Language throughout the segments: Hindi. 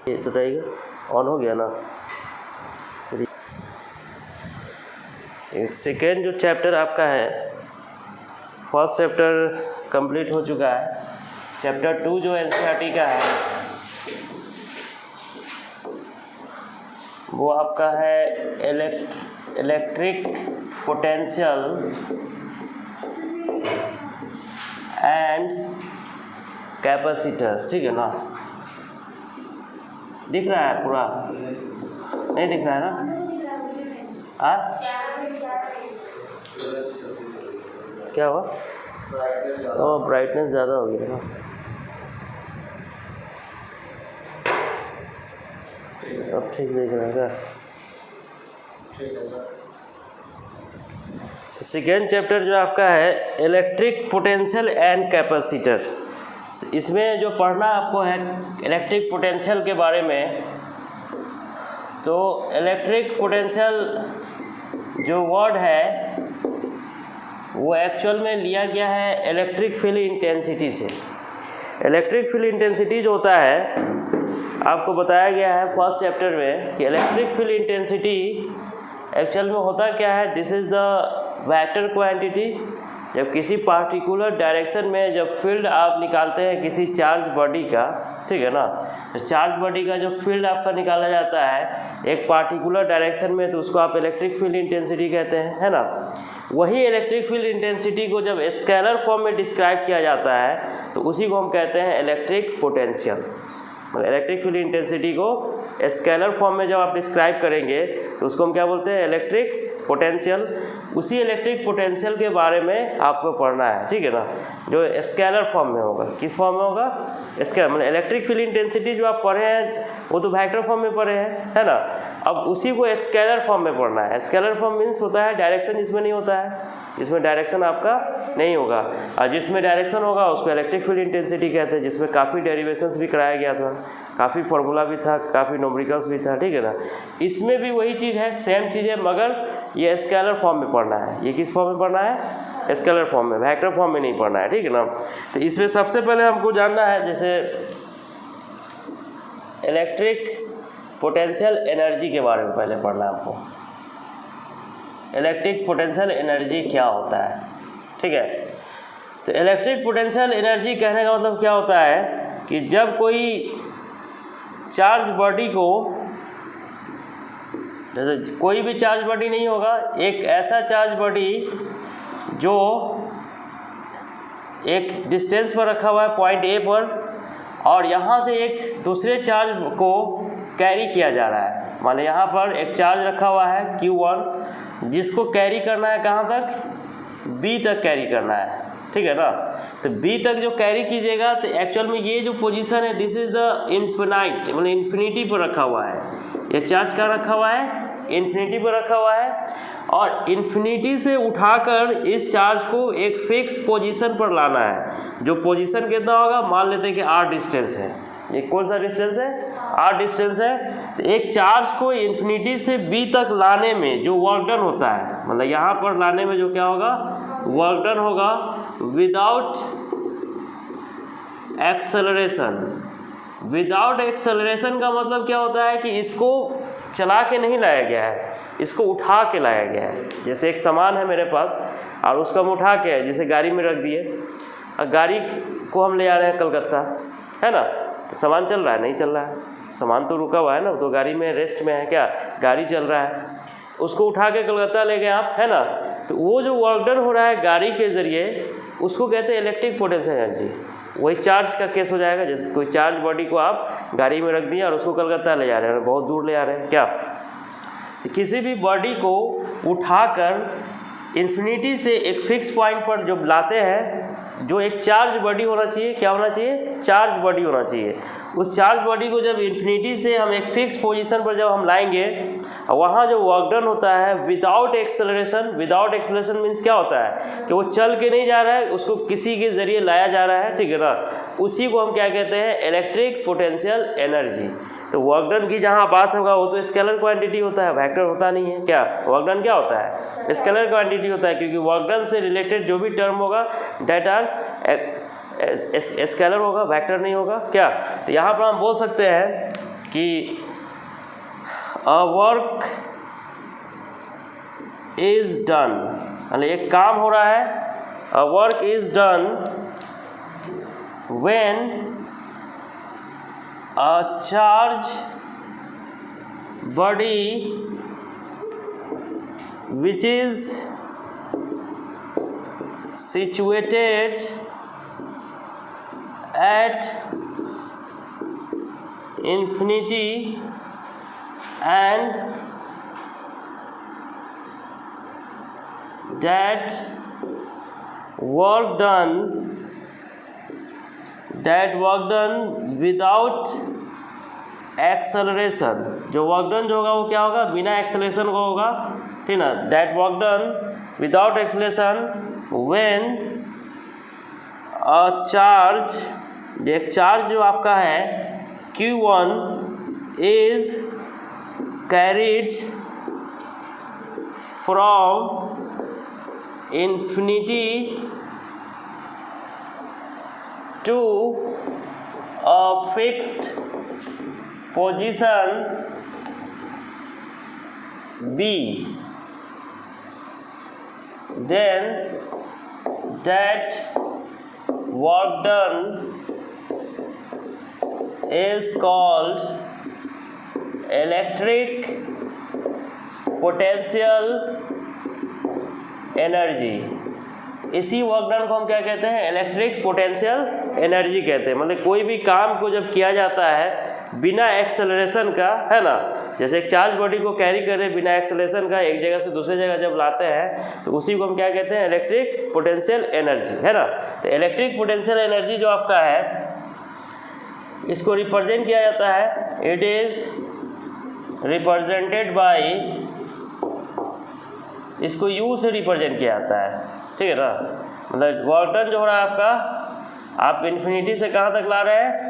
ये सटाइएगा, ऑन हो गया ना। सेकेंड जो चैप्टर आपका है, फर्स्ट चैप्टर कंप्लीट हो चुका है। चैप्टर 2 जो एनसीईआरटी का है वो आपका है इलेक्ट्रिक पोटेंशियल एंड कैपेसिटर, ठीक है ना। दिख रहा है पूरा? नहीं दिख रहा है ना? क्या हुआ? ओ ब्राइटनेस ज़्यादा हो गया ना। अब ठीक दिख रहा है क्या? सेकेंड चैप्टर जो आपका है इलेक्ट्रिक पोटेंशियल एंड कैपेसिटर, इसमें जो पढ़ना आपको है इलेक्ट्रिक पोटेंशियल के बारे में। तो इलेक्ट्रिक पोटेंशियल जो वर्ड है वो एक्चुअल में लिया गया है इलेक्ट्रिक फील्ड इंटेंसिटी से। इलेक्ट्रिक फील्ड इंटेंसिटी जो होता है आपको बताया गया है फर्स्ट चैप्टर में कि इलेक्ट्रिक फील्ड इंटेंसिटी एक्चुअल में होता क्या है। This is the vector quantity. जब किसी पार्टिकुलर डायरेक्शन में जब फील्ड आप निकालते हैं किसी चार्ज बॉडी का, ठीक है ना, तो चार्ज बॉडी का जो फील्ड आपका निकाला जाता है एक पार्टिकुलर डायरेक्शन में, तो उसको आप इलेक्ट्रिक फील्ड इंटेंसिटी कहते हैं, है ना। वही इलेक्ट्रिक फील्ड इंटेंसिटी को जब स्केलर फॉर्म में डिस्क्राइब किया जाता है तो उसी को हम कहते हैं इलेक्ट्रिक पोटेंशियल। मतलब इलेक्ट्रिक फील्ड इंटेंसिटी को स्केलर फॉर्म में जब आप डिस्क्राइब करेंगे तो उसको हम क्या बोलते हैं? Electric potential. उसी इलेक्ट्रिक पोटेंशियल के बारे में आपको पढ़ना है, ठीक है ना, जो स्केलर फॉर्म में होगा। किस फॉर्म में होगा? स्केलर। मतलब इलेक्ट्रिक फील्ड इंटेंसिटी जो आप पढ़े हैं वो तो वेक्टर फॉर्म में पढ़े हैं, है ना। अब उसी को स्केलर फॉर्म में पढ़ना है। स्केलर फॉर्म मीन्स होता है डायरेक्शन जिसमें नहीं होता है, जिसमें डायरेक्शन आपका नहीं होगा, और जिसमें डायरेक्शन होगा उसको इलेक्ट्रिक फील्ड इंटेंसिटी कहते हैं, जिसमें काफ़ी डेरिवेशंस भी कराया गया था, काफ़ी फार्मूला भी था, काफ़ी न्यूमेरिकल्स भी था, ठीक है ना। इसमें भी वही चीज़ है, सेम चीज़ है, मगर ये स्केलर फॉर्म में पढ़ना है। ये किस फॉर्म में पढ़ना है? स्केलर फॉर्म में, वेक्टर फॉर्म में नहीं पढ़ना है, ठीक है ना। तो इसमें सबसे पहले हमको जानना है जैसे इलेक्ट्रिक पोटेंशियल एनर्जी के बारे में पहले पढ़ना है आपको। इलेक्ट्रिक पोटेंशियल एनर्जी क्या होता है, ठीक है। तो इलेक्ट्रिक पोटेंशियल एनर्जी कहने का मतलब क्या होता है कि जब कोई चार्ज बॉडी को, जैसे कोई भी चार्ज बॉडी नहीं होगा, एक ऐसा चार्ज बॉडी जो एक डिस्टेंस पर रखा हुआ है पॉइंट ए पर, और यहाँ से एक दूसरे चार्ज को कैरी किया जा रहा है। मान लो यहाँ पर एक चार्ज रखा हुआ है Q1 जिसको कैरी करना है कहाँ तक? B तक कैरी करना है, ठीक है ना। तो B तक जो कैरी कीजिएगा तो एक्चुअल में ये जो पोजीशन है दिस इज़ द इन्फिनाइट, मतलब इन्फिनिटी पर रखा हुआ है। ये चार्ज कहाँ रखा हुआ है? इन्फिनिटी पर रखा हुआ है, और इन्फिनिटी से उठाकर इस चार्ज को एक फिक्स पोजीशन पर लाना है। जो पोजीशन कितना होगा? मान लेते हैं कि r डिस्टेंस है। ये कौन सा डिस्टेंस है? r डिस्टेंस है। तो एक चार्ज को इन्फिनिटी से b तक लाने में जो वर्क डन होता है, मतलब यहाँ पर लाने में जो क्या होगा? वर्क डन होगा विदाउट एक्सेलरेशन। विदाउट एक्सेलरेशन का मतलब क्या होता है कि इसको चला के नहीं लाया गया है, इसको उठा के लाया गया है। जैसे एक सामान है मेरे पास और उसको हम उठा के जैसे गाड़ी में रख दिए, और गाड़ी को हम ले आ रहे हैं कलकत्ता, है ना, तो सामान चल रहा है? नहीं चल रहा है, सामान तो रुका हुआ है ना, तो गाड़ी में रेस्ट में है क्या? गाड़ी चल रहा है। उसको उठा के कलकत्ता ले गए आप, है ना, तो वो जो वर्क डन हो रहा है गाड़ी के ज़रिए उसको कहते हैं इलेक्ट्रिक पोटेंशियल एनर्जी। वही चार्ज का केस हो जाएगा। जैसे कोई चार्ज बॉडी को आप गाड़ी में रख दिया और उसको कलकत्ता ले जा रहे हैं, बहुत दूर ले जा रहे हैं क्या? तो किसी भी बॉडी को उठाकर इन्फिनिटी से एक फिक्स पॉइंट पर जब लाते हैं, जो एक चार्ज बॉडी होना चाहिए, क्या होना चाहिए? चार्ज बॉडी होना चाहिए। उस चार्ज बॉडी को जब इन्फिनिटी से हम एक फिक्स पोजीशन पर जब हम लाएंगे, वहाँ जो वर्क डन होता है without acceleration. Without acceleration means क्या होता है कि वो चल के नहीं जा रहा है, उसको किसी के ज़रिए लाया जा रहा है, ठीक है ना। उसी को हम क्या कहते हैं? Electric potential energy. तो वर्क डन की जहाँ बात होगा वो तो स्केलर क्वांटिटी होता है, वेक्टर होता नहीं है क्या? वर्क डन क्या होता है? स्केलर क्वांटिटी होता है, क्योंकि वर्क डन से रिलेटेड जो भी टर्म होगा डेट आर स्केलर होगा, वेक्टर नहीं होगा क्या? तो यहाँ पर हम बोल सकते हैं कि अ वर्क इज डन, मतलब एक काम हो रहा है, a work is done when a charge body which is situated at infinity and that work done without acceleration, जो वर्क डन जो होगा वो क्या होगा, बिना एक्सेलरेशन का होगा, ठीक ना। That work done without acceleration when a charge, एक चार्ज जो आपका है Q1 is carried from infinity to a fixed position B, then that work done is called electric potential energy। इसी वर्क डन को हम क्या कहते हैं, इलेक्ट्रिक पोटेंशियल एनर्जी कहते हैं। मतलब कोई भी काम को जब किया जाता है बिना एक्सेलरेशन का, है ना, जैसे एक चार्ज बॉडी को कैरी करे बिना एक्सेलरेशन का एक जगह से दूसरी जगह जब लाते हैं तो उसी को हम क्या कहते हैं, इलेक्ट्रिक पोटेंशियल एनर्जी, है ना। तो इलेक्ट्रिक पोटेंशियल एनर्जी जो आपका है इसको रिप्रेजेंट किया जाता है, इट इज रिप्रेजेंटेड बाय, इसको यू से रिप्रेजेंट किया जाता है, ठीक है ना। मतलब वर्क डन जो हो रहा है आपका, आप इन्फिनिटी से कहाँ तक ला रहे हैं,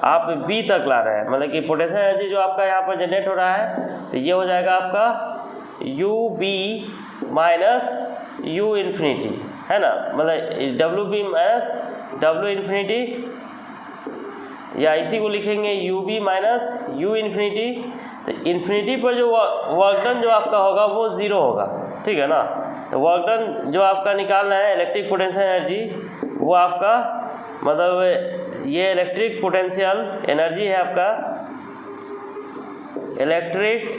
आप बी तक ला रहे हैं। मतलब कि पोटेंशियल एनर्जी जो आपका यहाँ पर जनरेट हो रहा है तो ये हो जाएगा आपका U B minus U infinity, है ना। मतलब W B minus W infinity, या इसी को लिखेंगे U B minus U infinity. तो इन्फिनिटी पर जो वर्क डन जो आपका होगा वो ज़ीरो होगा, ठीक है ना। तो वर्क डन जो आपका निकालना है इलेक्ट्रिक पोटेंशियल एनर्जी, वो आपका मतलब ये इलेक्ट्रिक पोटेंशियल एनर्जी है आपका, इलेक्ट्रिक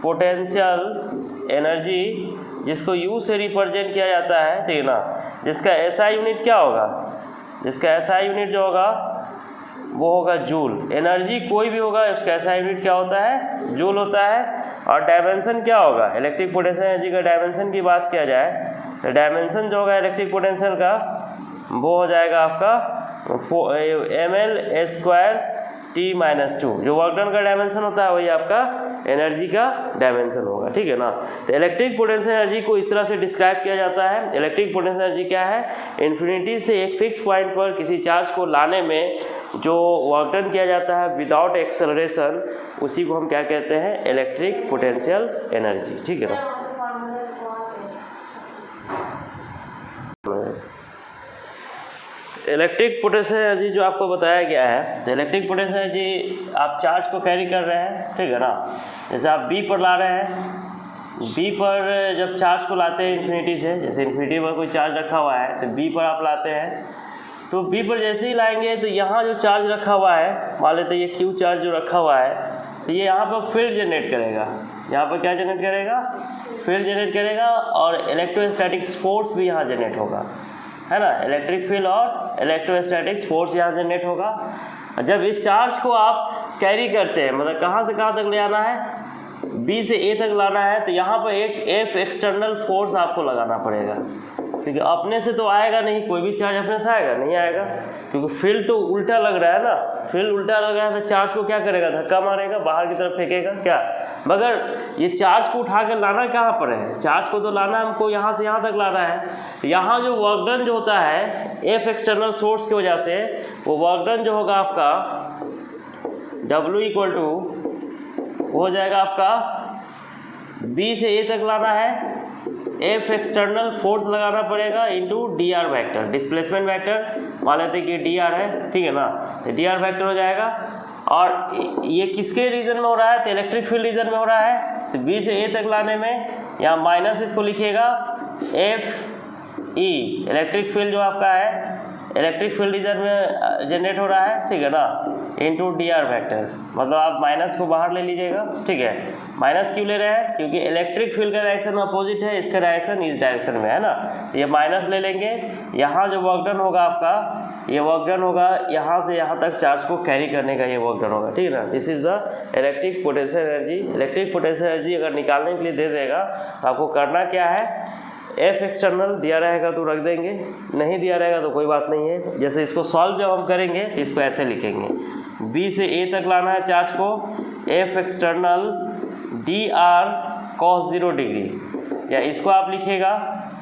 पोटेंशियल एनर्जी जिसको यू से रिप्रेजेंट किया जाता है, ठीक है ना। जिसका एसआई यूनिट क्या होगा, जिसका एसआई यूनिट जो होगा वो होगा जूल। एनर्जी कोई भी होगा उसका एसआई यूनिट क्या होता है, जूल होता है। और डायमेंशन क्या होगा, इलेक्ट्रिक पोटेंशियल एनर्जी का डायमेंशन की बात किया जाए तो डायमेंशन जो होगा इलेक्ट्रिक पोटेंशियल का वो हो जाएगा आपका ml² T-2। जो वर्क डन का डायमेंशन होता है वही आपका एनर्जी का डायमेंशन होगा, ठीक है ना। तो इलेक्ट्रिक पोटेंशियल एनर्जी को इस तरह से डिस्क्राइब किया जाता है। इलेक्ट्रिक पोटेंशियल एनर्जी क्या है, इन्फिनिटी से एक फिक्स पॉइंट पर किसी चार्ज को लाने में जो वर्क डन किया जाता है विदाउट एक्सेलरेशन, उसी को हम क्या कहते हैं, इलेक्ट्रिक पोटेंशियल एनर्जी, ठीक है ना। इलेक्ट्रिक पोटेंशियल एनर्जी जो आपको बताया गया है, तो इलेक्ट्रिक पोटेंशियल एनर्जी आप चार्ज को कैरी कर रहे हैं, ठीक है ना। जैसे आप बी पर ला रहे हैं, बी पर जब चार्ज को लाते हैं इन्फिनिटी से, जैसे इन्फिनिटी पर कोई चार्ज रखा हुआ है तो बी पर आप लाते हैं, तो बी पर जैसे ही लाएंगे तो यहाँ जो चार्ज रखा हुआ है, मान लेते ये क्यू चार्ज जो रखा हुआ है, तो ये यहाँ पर फील्ड जनरेट करेगा। यहाँ पर क्या जनरेट करेगा, फील्ड जनरेट करेगा, और इलेक्ट्रोस्टैटिक फोर्स भी यहाँ जनरेट होगा, है ना। इलेक्ट्रिक फील्ड और इलेक्ट्रोस्टैटिक फोर्स यहाँ जनरेट होगा। जब इस चार्ज को आप कैरी करते हैं, मतलब कहाँ से कहाँ तक ले आना है, बी से ए तक लाना है, तो यहाँ पर एक एफ एक्सटर्नल फोर्स आपको लगाना पड़ेगा, क्योंकि अपने से तो आएगा नहीं, कोई भी चार्ज अपने से आएगा नहीं, आएगा, क्योंकि फील्ड तो उल्टा लग रहा है ना। फील्ड उल्टा लग रहा है तो चार्ज को क्या करेगा, धक्का मारेगा, बाहर की तरफ फेंकेगा क्या। मगर ये चार्ज को उठा कर लाना कहाँ पर है, चार्ज को तो लाना हमको यहाँ से यहाँ तक लाना है। यहाँ जो वर्क डन जो होता है एफ एक्सटर्नल सोर्स की वजह से, वो वर्क डन जो होगा आपका W हो जाएगा आपका बी से ए तक लाना है एफ एक्सटर्नल फोर्स लगाना पड़ेगा into D R vector, displacement vector मान लेते हैं कि डी आर है, ठीक है ना, तो डी आर वैक्टर हो जाएगा। और ये किसके रीजन में हो रहा है, तो इलेक्ट्रिक फील्ड रीजन में हो रहा है, तो बी से ए तक लाने में यहाँ माइनस इसको लिखिएगा एफ ई, इलेक्ट्रिक फील्ड जो आपका है इलेक्ट्रिक फील्ड रीजन में जनरेट हो रहा है, ठीक है ना, इंटू डी आर वैक्टर, मतलब आप माइनस को बाहर ले लीजिएगा, ठीक है। माइनस क्यों ले रहे हैं, क्योंकि इलेक्ट्रिक फील्ड का डायरेक्शन अपोजिट है, इसका डायरेक्शन इस डायरेक्शन में है ना, ये माइनस ले लेंगे। यहाँ जो वर्क डन होगा आपका, ये वर्क डन होगा यहाँ से यहाँ तक चार्ज को कैरी करने का, ये वर्क डन होगा, ठीक है ना। This is the electric potential energy. Electric potential energy अगर निकालने के लिए दे देगा तो आपको करना क्या है, एफ एक्सटर्नल दिया रहेगा तो रख देंगे, नहीं दिया रहेगा तो कोई बात नहीं है। जैसे इसको सॉल्व जब हम करेंगे इसको ऐसे लिखेंगे, बी से ए तक लाना है चार्ज को, F external D R cos 0 degree, या इसको आप लिखिएगा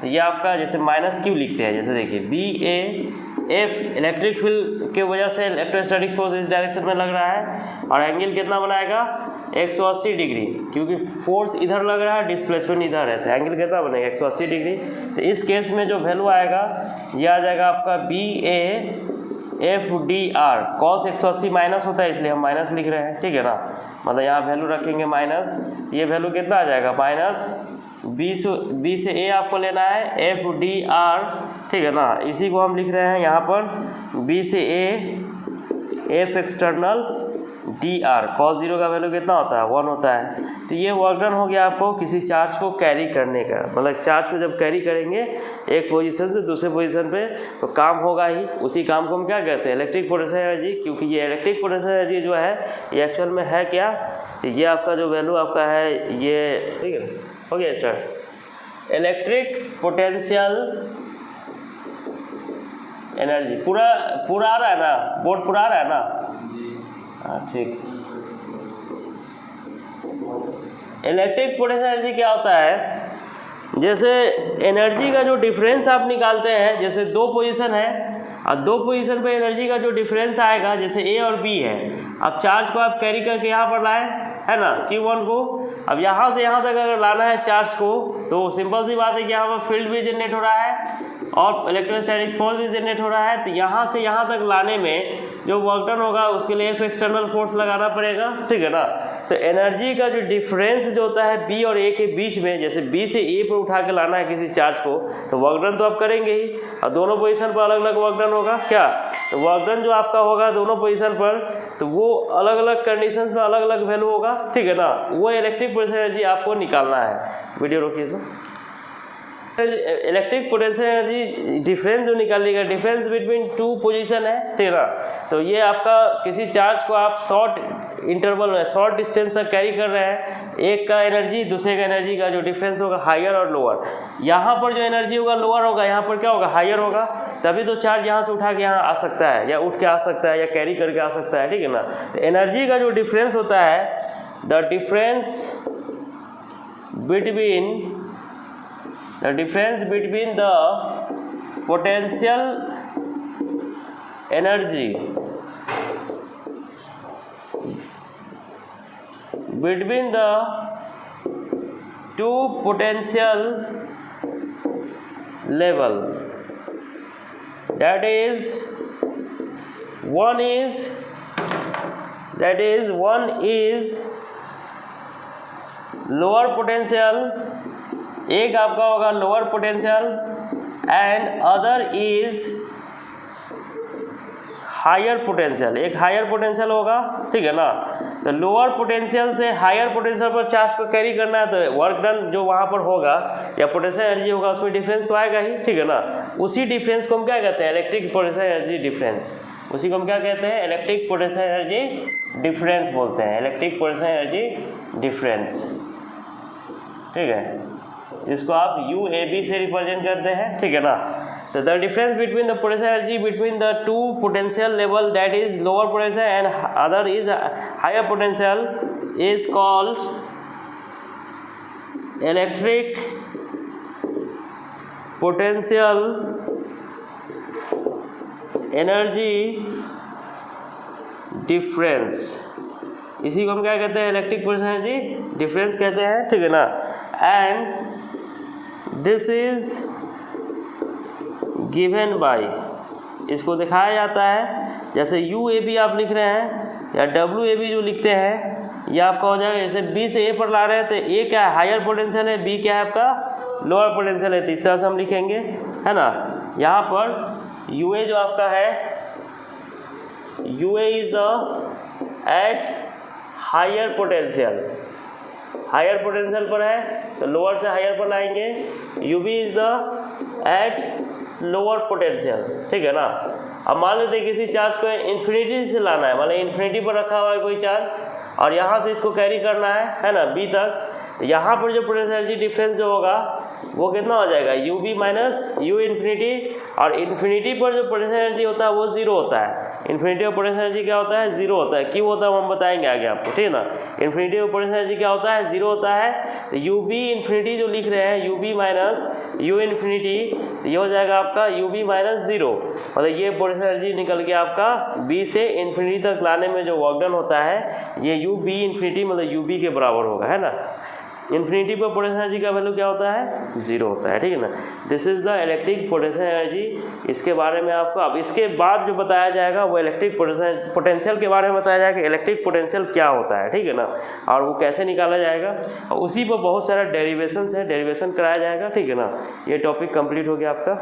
ये आपका जैसे माइनस क्यों लिखते हैं, जैसे देखिए B A F electric field के वजह से इलेक्ट्रोस्टैटिक फोर्स इस डायरेक्शन में लग रहा है और एंगल कितना बनाएगा 180 डिग्री, क्योंकि फोर्स इधर लग रहा है डिस्प्लेसमेंट इधर है, तो एंगल कितना बनेगा 180 डिग्री। तो इस केस में जो वैल्यू आएगा ये आ जाएगा आपका B A F D R cos 180 minus होता है इसलिए हम माइनस लिख रहे हैं, ठीक है ना, मतलब यहाँ वैल्यू रखेंगे माइनस, ये वैल्यू कितना आ जाएगा माइनस बी से ए आपको लेना है एफ डी आर, ठीक है ना, इसी को हम लिख रहे हैं यहाँ पर बी से A F external D R cos 0 का वैल्यू कितना होता है 1 होता है। तो ये वर्क डन हो गया आपको किसी चार्ज को कैरी करने का, मतलब चार्ज को जब कैरी करेंगे एक पोजीशन से दूसरे पोजीशन पे तो काम होगा ही, उसी काम को हम क्या कहते हैं इलेक्ट्रिक पोटेंशियल एनर्जी। क्योंकि ये इलेक्ट्रिक पोटेंशियल एनर्जी जो है ये एक्चुअल में है क्या, ये आपका जो वैल्यू आपका है ये, ठीक है, हो गया स्टार्ट। इलेक्ट्रिक पोटेंशियल एनर्जी पूरा आ रहा है ना, बोर्ड पूरा आ रहा है ना, हाँ ठीक। इलेक्ट्रिक पोटेंशियल एनर्जी क्या होता है, जैसे एनर्जी का जो डिफरेंस आप निकालते हैं, जैसे दो पोजीशन है और दो पोजीशन पे एनर्जी का जो डिफरेंस आएगा, जैसे ए और बी है, अब चार्ज को आप कैरी करके यहाँ पर लाएं, है ना, Q1 को, अब यहाँ से यहाँ तक अगर लाना है चार्ज को तो सिंपल सी बात है कि यहाँ पर फील्ड भी जनरेट हो रहा है और इलेक्ट्रोस्टैटिक फोर्स भी जनरेट हो रहा है। तो यहाँ से यहाँ तक लाने में जो वर्क डन होगा उसके लिए एफ एक्सटर्नल फोर्स लगाना पड़ेगा, ठीक है ना। तो एनर्जी का जो डिफरेंस जो होता है बी और ए के बीच में, जैसे बी से ए पर उठा के लाना है किसी चार्ज को, तो वर्क डन तो आप करेंगे ही और दोनों पोजीशन पर अलग अलग वर्क डन होगा क्या, तो वर्क डन जो आपका होगा दोनों पोजीशन पर तो वो अलग अलग कंडीशंस में अलग अलग वैल्यू होगा, ठीक है ना। वो इलेक्ट्रिक पोटेंशियल एनर्जी आपको निकालना है। वीडियो रोकिए तो इलेक्ट्रिक पोटेंशियल एनर्जी डिफरेंस जो निकालिएगा, डिफरेंस बिटवीन टू पोजीशन है, ठीक है ना। तो ये आपका किसी चार्ज को आप शॉर्ट इंटरवल में शॉर्ट डिस्टेंस तक कैरी कर रहे हैं, एक का एनर्जी दूसरे का एनर्जी का जो डिफरेंस होगा हायर और लोअर, यहाँ पर जो एनर्जी होगा लोअर होगा, यहाँ पर क्या होगा हायर होगा, तभी तो चार्ज यहाँ से उठा के यहाँ आ सकता है या उठ के आ सकता है या कैरी करके आ सकता है, ठीक है ना। तो एनर्जी का जो डिफरेंस होता है, the difference between the potential energy between the two potential level, that is one is lower potential, एक आपका होगा lower potential and other is higher potential, एक हायर पोटेंशियल होगा, ठीक है ना। तो लोअर पोटेंशियल से हायर पोटेंशियल पर चार्ज को कैरी करना है तो वर्क डन जो वहाँ पर होगा या पोटेंशियल एनर्जी होगा उसमें डिफरेंस तो आएगा ही, ठीक है ना। उसी डिफरेंस को हम क्या कहते हैं इलेक्ट्रिक पोटेंशियल एनर्जी डिफरेंस, उसी को हम क्या कहते हैं इलेक्ट्रिक पोटेंशियल एनर्जी डिफरेंस बोलते हैं, इलेक्ट्रिक पोटेंशियल एनर्जी डिफरेंस, ठीक है, जिसको आप UAB से रिप्रेजेंट करते हैं, ठीक है ना। तो the difference between the potential energy between the two potential level, that is lower potential and other is higher potential, is called electric potential energy difference, इसी को हम क्या कहते हैं इलेक्ट्रिक पोटेंशियल एनर्जी डिफरेंस कहते हैं, ठीक है ना। And this is given by, इसको दिखाया जाता है जैसे यू ए बी आप लिख रहे हैं या डब्ल्यू ए बी जो लिखते हैं, यह आपका हो जाएगा जैसे बी से ए पर ला रहे हैं तो ए क्या है हायर पोटेंशियल है, बी क्या है आपका लोअर पोटेंशियल है, तो इस तरह से हम लिखेंगे, है ना। यहाँ पर यू ए जो आपका है, U A is the at higher potential, higher potential पर है तो लोअर से हायर पर लाएंगे, U B is the at lower potential, ठीक है ना। अब मान लेते हैं किसी चार्ज को इन्फिनिटी से लाना है, मतलब इन्फिनिटी पर रखा हुआ है कोई चार्ज और यहाँ से इसको कैरी करना है ना बी तक, तो यहाँ पर जो पोटेंशियल एनर्जी डिफरेंस जो होगा वो कितना हो जाएगा, U B minus U infinity, और इन्फिनिटी पर जो पोटेंशियल एनर्जी होता है वो जीरो होता है, इन्फिनिटी पर पोटेंशियल एनर्जी क्या होता है, जीरो होता है। क्यों होता है वो हम बताएंगे आगे आपको, ठीक है ना। इन्फिनिटी पर पोटेंशियल एनर्जी क्या होता है, जीरो होता है, तो यू बी इन्फिनिटी जो लिख रहे हैं, U B minus U infinity, तो ये हो जाएगा आपका यू बी माइनस जीरो, मतलब ये पोटेंशियल एनर्जी निकल के आपका बी से इन्फिनिटी तक लाने में जो वर्क डन होता है ये यू बी इन्फिनिटी मतलब यू बी के बराबर होगा, है ना। इन्फिनिटी पर पोटेंशियल एनर्जी का वैल्यू क्या होता है, जीरो होता है, ठीक है ना। This is the electric potential energy, इसके बारे में आपको अब इसके बाद जो बताया जाएगा वो इलेक्ट्रिक पोटेंशियल के बारे में बताया जाएगा, इलेक्ट्रिक पोटेंशियल क्या होता है, ठीक है ना, और वो कैसे निकाला जाएगा, और उसी पर बहुत सारा डेरिवेशन है, डेरिवेशन कराया जाएगा, ठीक है ना। ये टॉपिक कंप्लीट हो गया आपका।